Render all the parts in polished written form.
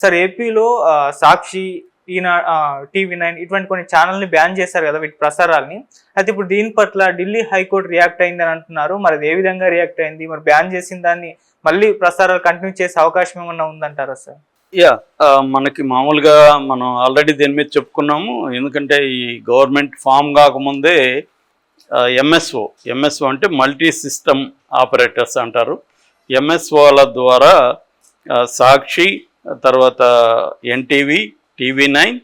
Sir ఏపీలో సాక్షి, TV9 ఇటువంటి కొన్ని ఛానల్ని బ్యాన్ చేశారు కదా వీటి ప్రసారాల్ని. అయితే ఇప్పుడు దీని పట్ల ఢిల్లీ హైకోర్టు రియాక్ట్ అయిందని అంటున్నారు. మరి అది ఏ విధంగా రియాక్ట్ అయింది? మరి బ్యాన్ చేసిన దాన్ని మళ్ళీ ప్రసారాలు కంటిన్యూ చేసే అవకాశం ఏమన్నా ఉందంటారా సార్? మనకి మామూలుగా మనం ఆల్రెడీ దీని మీద చెప్పుకున్నాము. ఎందుకంటే ఈ గవర్నమెంట్ ఫామ్ కాకముందే ఎంఎస్ఓ అంటే మల్టీ సిస్టమ్ ఆపరేటర్స్ అంటారు. ఎంఎస్ఓల ద్వారా సాక్షి, తర్వాత ఎన్టీవీ, టీవీ9,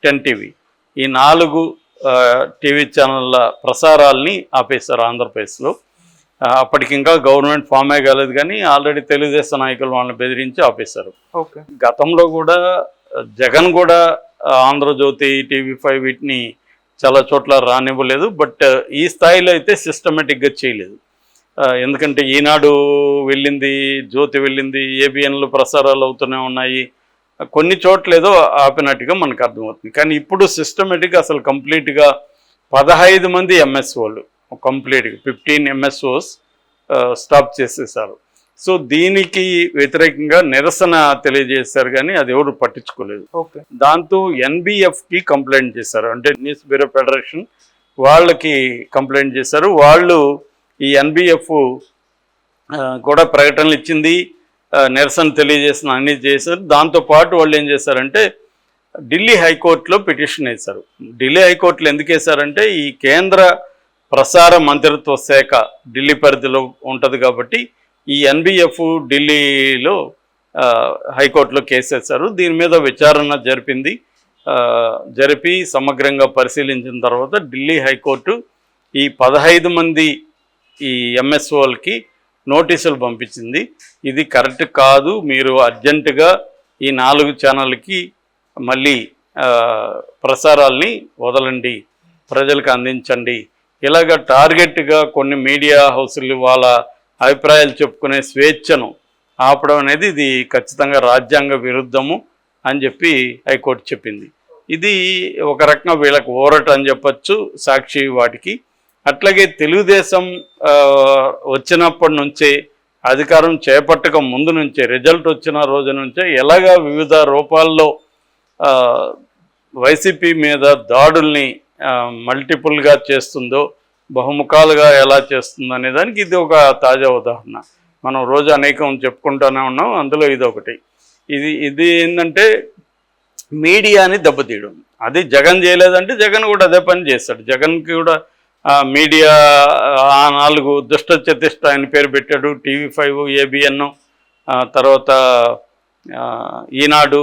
10 టీవీ ఈ 4 టీవీ ఛానళ్ళ ప్రసారాల్ని ఆపేశారు ఆంధ్రప్రదేశ్లో. అప్పటికి ఇంకా గవర్నమెంట్ ఫామే కాలేదు, కానీ ఆల్రెడీ తెలుగుదేశం నాయకులు వాళ్ళని బెదిరించి ఆపేశారు. గతంలో కూడా జగన్ కూడా ఆంధ్రజ్యోతి, టీవీ5 వీటిని చాలా చోట్ల రానివ్వలేదు. బట్ ఈ స్థాయిలో అయితే సిస్టమేటిక్గా చేయలేదు. ఎందుకంటే ఈనాడు వెళ్ళింది, జ్యోతి వెళ్ళింది, ఏబిఎన్లు ప్రసారాలు అవుతూనే ఉన్నాయి. కొన్ని చోట్ల ఏదో ఆపినట్టుగా మనకు అర్థమవుతుంది. కానీ ఇప్పుడు సిస్టమేటిక్గా అసలు కంప్లీట్గా 15 మంది ఎంఎస్ఓలు కంప్లీట్గా 15 ఎంఎస్ఓస్ స్టాప్ చేసేసారు. సో దీనికి వ్యతిరేకంగా నిరసన తెలియజేశారు, కానీ అది ఎవరు పట్టించుకోలేదు. దాంతో ఎన్బిఎఫ్కి కంప్లైంట్ చేశారు, అంటే న్యూస్ బ్యూరో ఫెడరేషన్ వాళ్ళకి కంప్లైంట్ చేశారు. వాళ్ళు ఈ ఎన్బిఎఫ్ కూడా ప్రకటనలు ఇచ్చింది, నిరసన తెలియజేసిన అన్ని చేశారు. దాంతోపాటు వాళ్ళు ఏం చేశారంటే ఢిల్లీ హైకోర్టులో పిటిషన్ వేశారు. ఢిల్లీ హైకోర్టులో ఎందుకు వేశారంటే ఈ కేంద్ర ప్రసార మంత్రిత్వ శాఖ ఢిల్లీ పరిధిలో ఉంటుంది కాబట్టి ఈ ఎన్బిఎఫ్ ఢిల్లీలో హైకోర్టులో కేసు వేశారు. దీని మీద విచారణ జరిపి సమగ్రంగా పరిశీలించిన తర్వాత ఢిల్లీ హైకోర్టు ఈ 15 మంది ఈ ఎంఎస్ఓలకి నోటీసులు పంపించింది. ఇది కరెక్ట్ కాదు, మీరు అర్జెంటుగా ఈ 4 ఛానళ్ళకి మళ్ళీ ప్రసారాల్ని వదలండి, ప్రజలకు అందించండి. ఇలాగ టార్గెట్గా కొన్ని మీడియా హౌసులు వాళ్ళ అభిప్రాయాలు చెప్పుకునే స్వేచ్ఛను ఆపడం అనేది ఇది ఖచ్చితంగా రాజ్యాంగ విరుద్ధము అని చెప్పి హైకోర్టు చెప్పింది. ఇది ఒక రకంగా వీళ్ళకి ఊరట అని చెప్పచ్చు సాక్షి వాటికి. అట్లాగే తెలుగుదేశం వచ్చినప్పటి నుంచే, అధికారం చేపట్టక ముందు నుంచే, రిజల్ట్ వచ్చిన రోజు నుంచే ఎలాగా వివిధ రూపాల్లో వైసీపీ మీద దాడుల్ని మల్టిపుల్గా చేస్తుందో, బహుముఖాలుగా ఎలా చేస్తుందో అనే దానికి ఇది ఒక తాజా ఉదాహరణ. మనం రోజు అనేకం చెప్పుకుంటూనే ఉన్నాం, అందులో ఇది ఒకటి. ఇది ఏంటంటే మీడియాని దెబ్బతీయడం. అది జగన్ చేయలేదంటే జగన్ కూడా అదే పని చేస్తాడు. జగన్కి కూడా మీడియా 4 దుష్ట చతిష్ట ఆయన పేరు పెట్టాడు. టీవీ5, ఏబిఎన్, తర్వాత ఈనాడు,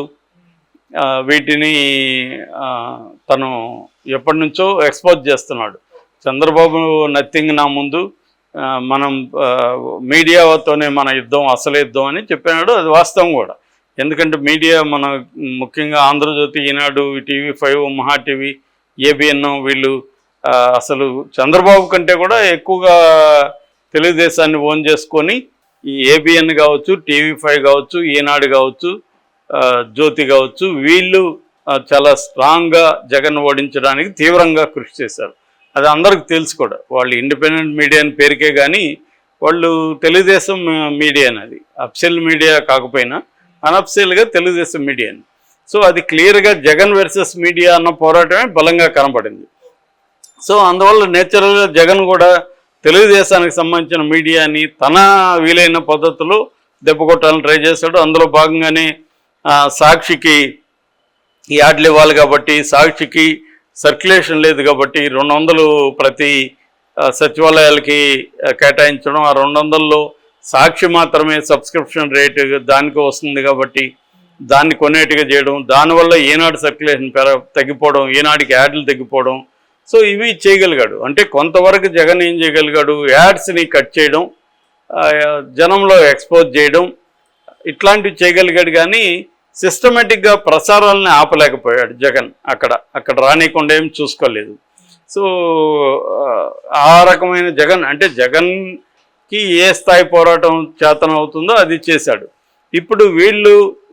వీటిని తను ఎప్పటి నుంచో ఎక్స్పోజ్ చేస్తున్నాడు. చంద్రబాబు నథింగ్ నా ముందు, మనం మీడియాతోనే మన యుద్ధం, అసలు యుద్ధం అని చెప్పినాడు. అది వాస్తవం కూడా. ఎందుకంటే మీడియా మన ముఖ్యంగా ఆంధ్రజ్యోతి, ఈనాడు, టీవీ5, మహా టీవీ, ఏబిఎన్ వీళ్ళు అసలు చంద్రబాబు కంటే కూడా ఎక్కువగా తెలుగుదేశాన్ని ఓన్ చేసుకొని ఈ ఏబిఎన్ కావచ్చు, టీవీ5 కావచ్చు, ఈనాడు కావచ్చు, జ్యోతి కావచ్చు, వీళ్ళు చాలా స్ట్రాంగ్గా జగన్ ఓడించడానికి తీవ్రంగా కృషి చేశారు. అది అందరికి తెలుసు కూడా. వాళ్ళు ఇండిపెండెంట్ మీడియా అని పేరుకే కానీ వాళ్ళు తెలుగుదేశం మీడియా అనేది, అఫిషియల్ మీడియా కాకపోయినా అనఫిషియల్గా తెలుగుదేశం మీడియా అని. సో అది క్లియర్గా జగన్ వర్సెస్ మీడియా అన్న పోరాటమే బలంగా కనపడింది. సో అందువల్ల నేచురల్గా జగన్ కూడా తెలుగుదేశానికి సంబంధించిన మీడియాని తన వీలైన పద్ధతిలో దెబ్బకొట్టాలని ట్రై చేశాడు. అందులో భాగంగానే సాక్షికి యాడ్లు ఇవ్వాలి కాబట్టి, సాక్షికి సర్క్యులేషన్ లేదు కాబట్టి 200 ప్రతి సచివాలయాలకి కేటాయించడం, ఆ 200లో సాక్షి మాత్రమే సబ్స్క్రిప్షన్ రేటు దానికి వస్తుంది కాబట్టి దాన్ని కొనేట్టుగా చేయడం, దానివల్ల ఈనాడు సర్క్యులేషన్ తగ్గిపోవడం, ఈనాడికి యాడ్లు తగ్గిపోవడం. సో ఇవి చేయగలిగాడు. అంటే కొంతవరకు జగన్ ఏం చేయగలిగాడు, యాడ్స్ని కట్ చేయడం, జనంలో ఎక్స్పోజ్ చేయడం, ఇట్లాంటివి చేయగలిగాడు. కానీ సిస్టమేటిక్గా ప్రసారాలని ఆపలేకపోయాడు జగన్. అక్కడ రానికుండా ఏం చూసుకోలేదు. సో ఆ రకమైన జగన్ అంటే జగన్కి ఏ స్థాయి పోరాటం చేతనవుతుందో అది చేశాడు. ఇప్పుడు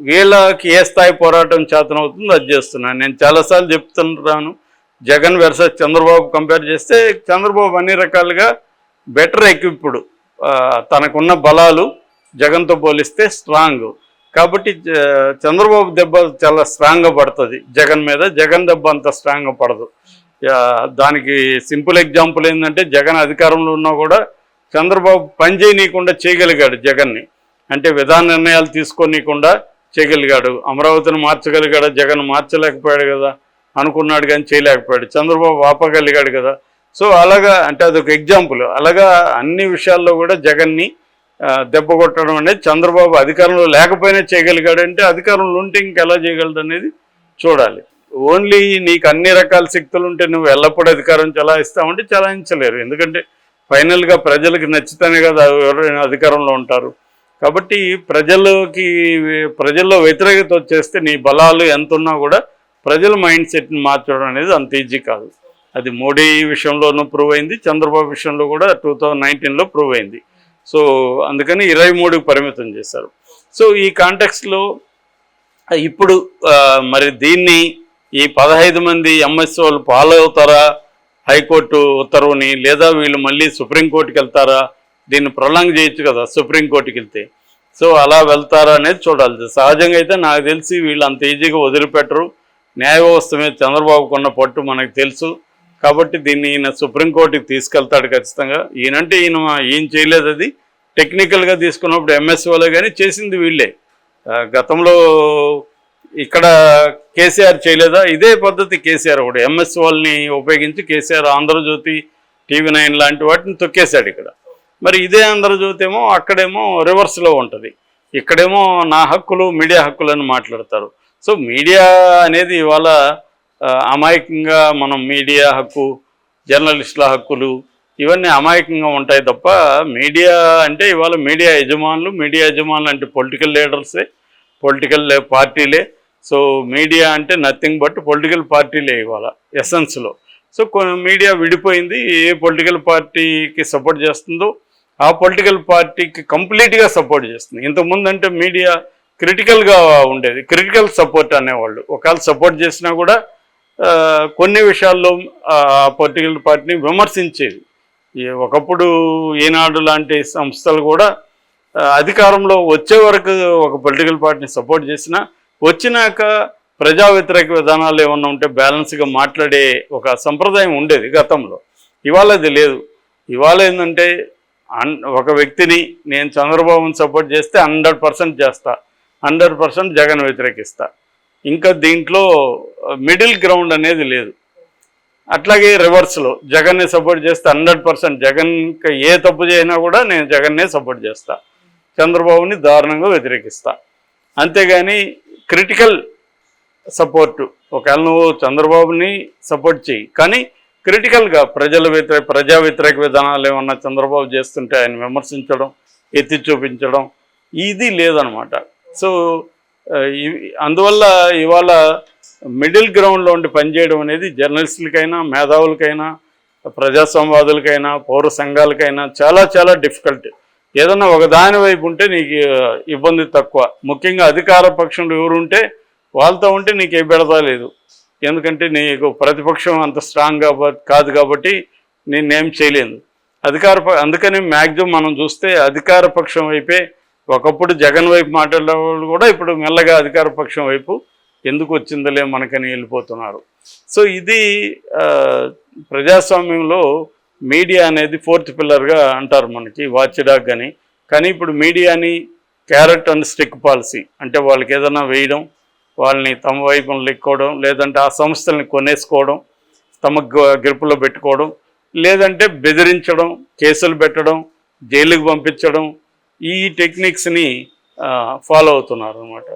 వీళ్ళకి ఏ స్థాయి పోరాటం చేతనవుతుందో అది చేస్తున్నాను. నేను చాలాసార్లు చెప్తున్నాను, జగన్ వర్సెస్ చంద్రబాబు కంపేర్ చేస్తే చంద్రబాబు అన్ని రకాలుగా బెటర్ ఎక్విప్డ్, తనకున్న బలాలు జగన్తో పోలిస్తే స్ట్రాంగ్. కాబట్టి చంద్రబాబు దెబ్బ చాలా స్ట్రాంగ్గా పడుతుంది జగన్ మీద, జగన్ దెబ్బ అంత స్ట్రాంగ్గా పడదు. దానికి సింపుల్ ఎగ్జాంపుల్ ఏంటంటే జగన్ అధికారంలో ఉన్నా కూడా చంద్రబాబు పని చేయనీయకుండా చేయగలిగాడు జగన్ని. అంటే విధాన నిర్ణయాలు తీసుకోనీయకుండా చేయగలిగాడు. అమరావతిని మార్చగలిగాడు, జగన్ మార్చలేకపోయాడు కదా, అనుకున్నాడు కానీ చేయలేకపోయాడు. చంద్రబాబు ఆపగలిగాడు కదా. సో అలాగా అంటే అదొక ఎగ్జాంపుల్. అలాగా అన్ని విషయాల్లో కూడా జగన్ని దెబ్బ కొట్టడం అనేది చంద్రబాబు అధికారంలో లేకపోయినా చేయగలిగాడు. అంటే అధికారంలో ఉంటే ఇంకెలా చేయగలడు అనేది చూడాలి. ఓన్లీ నీకు అన్ని రకాల శక్తులు ఉంటే నువ్వు ఎల్లప్పుడూ అధికారం చలాయిస్తావంటే చలాయించలేరు. ఎందుకంటే ఫైనల్గా ప్రజలకు నచ్చితేనే కదా ఎవరైనా అధికారంలో ఉంటారు. కాబట్టి ప్రజల్లో వ్యతిరేకత వచ్చేస్తే నీ బలాలు ఎంత ఉన్నా కూడా ప్రజల మైండ్ సెట్ని మార్చడం అనేది అంత ఈజీ కాదు. అది మోడీ విషయంలోనూ ప్రూవ్ అయింది, చంద్రబాబు విషయంలో కూడా 2019లో ప్రూవ్ అయింది. సో అందుకని 23కి పరిమితం చేశారు. సో ఈ కాంటెక్స్లో ఇప్పుడు మరి దీన్ని ఈ 15 మంది ఎంఎస్ వాళ్ళు ఫాలో అవుతారా హైకోర్టు ఉత్తర్వుని, లేదా వీళ్ళు మళ్ళీ సుప్రీంకోర్టుకి వెళ్తారా? దీన్ని ప్రొలాంగ్ చేయొచ్చు కదా సుప్రీంకోర్టుకి వెళ్తే. సో అలా వెళ్తారా అనేది చూడాలి. సహజంగా అయితే నాకు తెలిసి వీళ్ళు అంత ఈజీగా వదిలిపెట్టరు. న్యాయ వ్యవస్థ మీద చంద్రబాబుకున్న పట్టు మనకు తెలుసు. కాబట్టి దీన్ని ఈయన సుప్రీంకోర్టుకి తీసుకెళ్తాడు ఖచ్చితంగా. ఈయన చేయలేదు, అది టెక్నికల్గా తీసుకున్నప్పుడు ఎంఎస్ వాళ్ళే, కానీ చేసింది వీళ్ళే. గతంలో ఇక్కడ కేసీఆర్ చేయలేదా? ఇదే పద్ధతి కేసీఆర్ కూడా ఎంఎస్ వాళ్ళని ఉపయోగించి కేసీఆర్ ఆంధ్రజ్యోతి, TV9 లాంటి వాటిని తొక్కేశాడు ఇక్కడ. మరి ఇదే ఆంధ్రజ్యోతి ఏమో అక్కడేమో రివర్స్లో ఉంటుంది. ఇక్కడేమో నా హక్కులు, మీడియా హక్కులు అని మాట్లాడతారు. సో మీడియా అనేది ఇవాళ అమాయకంగా మనం మీడియా హక్కు, జర్నలిస్టుల హక్కులు ఇవన్నీ అమాయకంగా ఉంటాయి తప్ప మీడియా అంటే ఇవాళ మీడియా యజమానులు అంటే పొలిటికల్ లీడర్సే, పొలిటికల్ పార్టీలే. సో మీడియా అంటే నథింగ్ బట్ పొలిటికల్ పార్టీలే ఇవాళ ఎసెన్స్లో. సో మీడియా విడిపోయింది. ఏ పొలిటికల్ పార్టీకి సపోర్ట్ చేస్తుందో ఆ పొలిటికల్ పార్టీకి కంప్లీట్గా సపోర్ట్ చేస్తుంది. ఇంతకుముందు అంటే మీడియా క్రిటికల్గా ఉండేది, క్రిటికల్ సపోర్ట్ అనేవాళ్ళు. ఒకవేళ సపోర్ట్ చేసినా కూడా కొన్ని విషయాల్లో ఆ పొలిటికల్ పార్టీని విమర్శించేది. ఒకప్పుడు ఈనాడు లాంటి సంస్థలు కూడా అధికారంలో వచ్చే వరకు ఒక పొలిటికల్ పార్టీని సపోర్ట్ చేసినా వచ్చినాక ప్రజా వ్యతిరేక విధానాలు ఏమన్నా ఉంటే బ్యాలెన్స్గా మాట్లాడే ఒక సంప్రదాయం ఉండేది గతంలో. ఇవాళ అది లేదు. ఇవాళ ఏంటంటే ఒక వ్యక్తిని నేను చంద్రబాబుని సపోర్ట్ చేస్తే 100% చేస్తా, 100% జగన్ వ్యతిరేకిస్తా. ఇంకా దీంట్లో మిడిల్ గ్రౌండ్ అనేది లేదు. అట్లాగే రివర్స్లో జగన్నే సపోర్ట్ చేస్తే 100% జగన్ ఏ తప్పు చేసినా కూడా నేను జగన్నే సపోర్ట్ చేస్తా, చంద్రబాబుని దారుణంగా వ్యతిరేకిస్తా. అంతేగాని క్రిటికల్ సపోర్టు, ఒకవేళ నువ్వు చంద్రబాబుని సపోర్ట్ చేయి కానీ క్రిటికల్గా ప్రజా వ్యతిరేక విధానాలు ఏమన్నా చంద్రబాబు చేస్తుంటే ఆయన విమర్శించడం, ఎత్తి చూపించడం ఇది లేదనమాట. సో అందువల్ల ఇవాళ మిడిల్ గ్రౌండ్లో ఉండి పనిచేయడం అనేది జర్నలిస్టులకైనా, మేధావులకైనా, ప్రజాసంవాదులకైనా, పౌర సంఘాలకైనా చాలా చాలా డిఫికల్ట్. ఏదన్నా ఒక దాని వైపు ఉంటే నీకు ఇబ్బంది తక్కువ. ముఖ్యంగా అధికార పక్షంలో ఎవరు ఉంటే వాళ్ళతో ఉంటే నీకు ఏ బెడదా లేదు. ఎందుకంటే నీకు ప్రతిపక్షం అంత స్ట్రాంగ్ కాదు కాబట్టి నేనేం చేయలేదు. అందుకని మ్యాక్సిమం మనం చూస్తే అధికార పక్షం వైపే, ఒకప్పుడు జగన్ వైపు మాట్లాడే వాళ్ళు కూడా ఇప్పుడు మెల్లగా అధికార పక్షం వైపు ఎందుకు వచ్చిందలే మనకని వెళ్ళిపోతున్నారు. సో ఇది ప్రజాస్వామ్యంలో మీడియా అనేది 4th పిల్లర్గా అంటారు మనకి, వాచ్ డాగ్ అని. కానీ ఇప్పుడు మీడియాని క్యారెట్ అండ్ స్టిక్ పాలసీ అంటే వాళ్ళకి ఏదైనా వేయడం, వాళ్ళని తమ వైపున లెక్కోవడం, లేదంటే ఆ సంస్థల్ని కొనేసుకోవడం, తమ గ్రిప్పులో పెట్టుకోవడం, లేదంటే బెదిరించడం, కేసులు పెట్టడం, జైలుకి పంపించడం, ఈ టెక్నిక్స్ని ఫాలో అవుతున్నారు అన్నమాట.